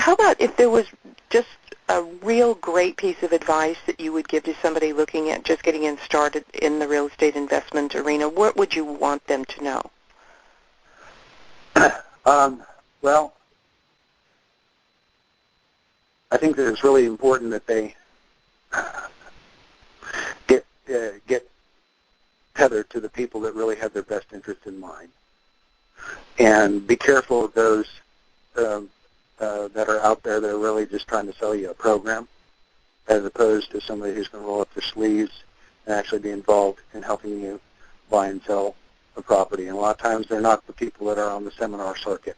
How about if there was just a real great piece of advice that you would give to somebody looking at just getting in started in the real estate investment arena? What would you want them to know? Well, I think that it's really important that they get tethered to the people that really have their best interest in mind, and be careful of those that are out there that are really just trying to sell you a program, as opposed to somebody who's going to roll up their sleeves and actually be involved in helping you buy and sell a property. And a lot of times they're not the people that are on the seminar circuit.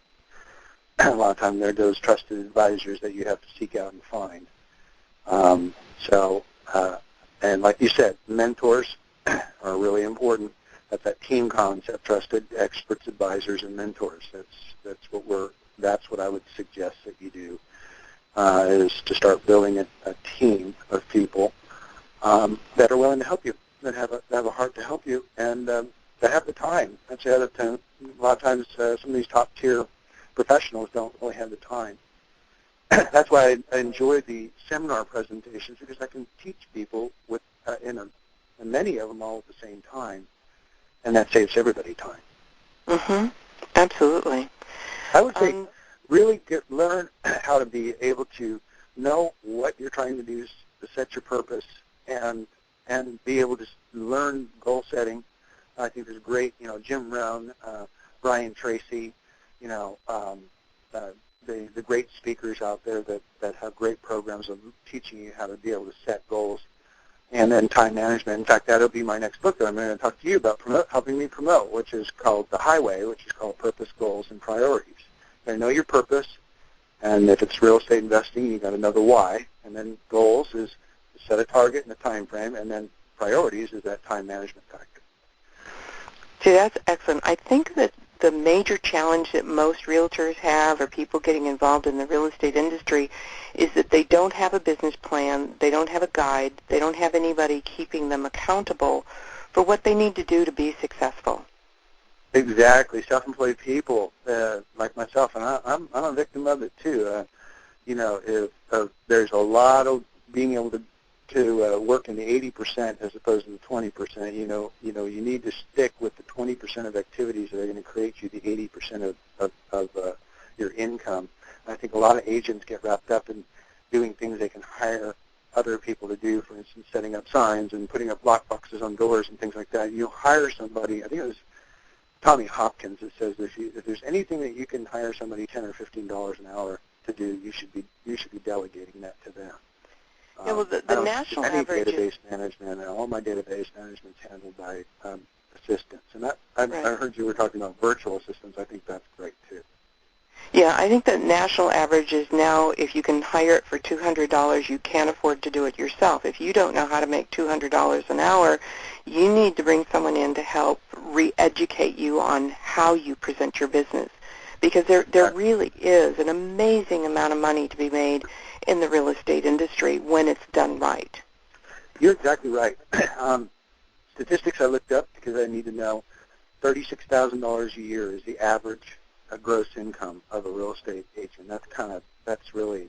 A lot of times they're those trusted advisors that you have to seek out and find. And like you said, mentors are really important. That's that team concept: trusted experts, advisors, and mentors. That's what I would suggest that you do, is to start building a team of people that are willing to help you, that have a heart to help you, and that have the time. That's the other thing. A lot of times, some of these top tier professionals don't really have the time. That's why I enjoy the seminar presentations, because I can teach people with and many of them all at the same time, and that saves everybody time. Mm-hmm. Absolutely. I would say really learn how to be able to know what you're trying to do to set your purpose, and be able to learn goal setting. I think there's great, Jim Rohn, Brian Tracy, the great speakers out there that have great programs of teaching you how to be able to set goals. And then time management. In fact, that'll be my next book that I'm going to talk to you about, helping me promote, which is called The Highway, which is called Purpose, Goals, and Priorities. You got to know your purpose, and if it's real estate investing, you got to know the why. And then goals is to set a target and a time frame, and then priorities is that time management factor. See, that's excellent. I think that the major challenge that most realtors have, or people getting involved in the real estate industry, is that they don't have a business plan, they don't have a guide, they don't have anybody keeping them accountable for what they need to do to be successful. Exactly. Self-employed people like myself, and I'm a victim of it too. There's a lot of being able to work in the 80% as opposed to the 20%. You need to stick with the 20% of activities that are going to create you the 80% of your income. And I think a lot of agents get wrapped up in doing things they can hire other people to do, for instance, setting up signs and putting up lock boxes on doors and things like that. You hire somebody, I think it was Tommy Hopkins that says if there's anything that you can hire somebody $10 or $15 an hour to do, you should be delegating that to them. Yeah, well, the national average database management, and all my database management is handled by assistants. And I heard you were talking about virtual assistants. I think that's great too. Yeah, I think the national average is now, if you can hire it for $200, you can't afford to do it yourself. If you don't know how to make $200 an hour, you need to bring someone in to help re-educate you on how you present your business, because there really is an amazing amount of money to be made in the real estate industry when it's done right. You're exactly right. Statistics I looked up because I need to know, $36,000 a year is the average gross income of a real estate agent. That's really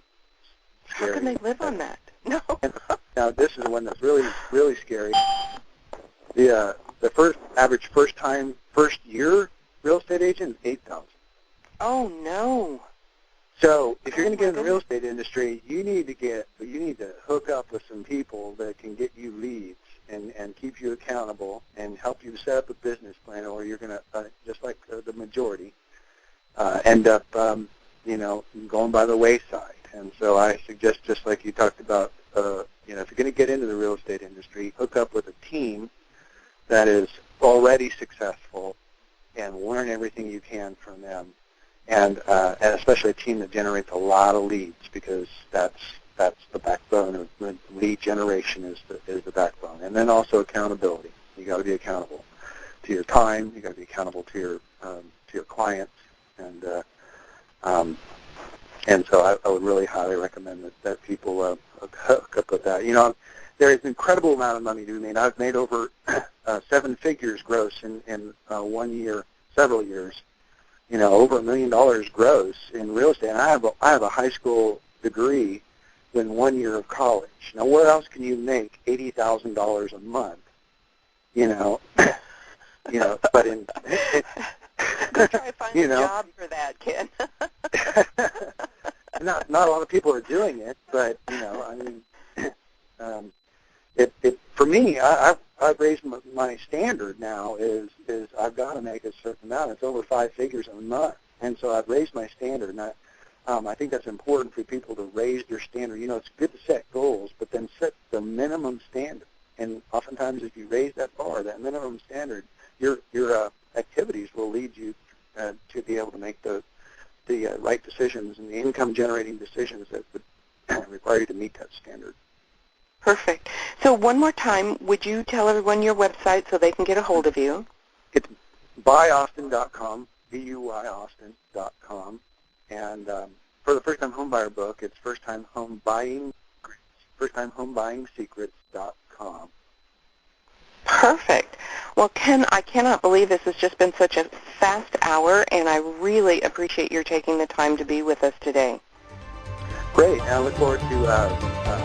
scary. How can they live on that? No. Now this is the one that's really, really scary. The first year real estate agent is $8,000. Oh no. So if you're going to get in the real estate industry, you need to hook up with some people that can get you leads and keep you accountable and help you set up a business plan, or you're going to, just like the majority, end up, going by the wayside. And so I suggest, just like you talked about, if you're going to get into the real estate industry, hook up with a team that is already successful and learn everything you can from them. And especially a team that generates a lot of leads, because that's the backbone of the lead generation is the backbone. And then also accountability. You got to be accountable to your time. You got to be accountable to your clients. And so I would really highly recommend that people hook up with that. There is an incredible amount of money to be made. I've made over 7 figures gross in 1 year, several years. over $1 million gross in real estate. And I have a high school degree in 1 year of college. Now, where else can you make $80,000 a month? But in go try to find a job for that, Ken. not a lot of people are doing it, but for me, I've raised my standard now is I've got to make a certain amount. It's over 5 figures a month, and so I've raised my standard. And I think that's important for people to raise their standard. It's good to set goals, but then set the minimum standard. And oftentimes, if you raise that bar, that minimum standard, your activities will lead you to be able to make the right decisions and the income-generating decisions that would require you to meet that standard. Perfect. So one more time, would you tell everyone your website so they can get a hold of you? It's buyaustin.com, buyaustin.com. And for the first-time homebuyer book, it's firsttimehomebuying.secrets.com. Perfect. Well, Ken, I cannot believe this has just been such a fast hour, and I really appreciate your taking the time to be with us today. Great. And I look forward to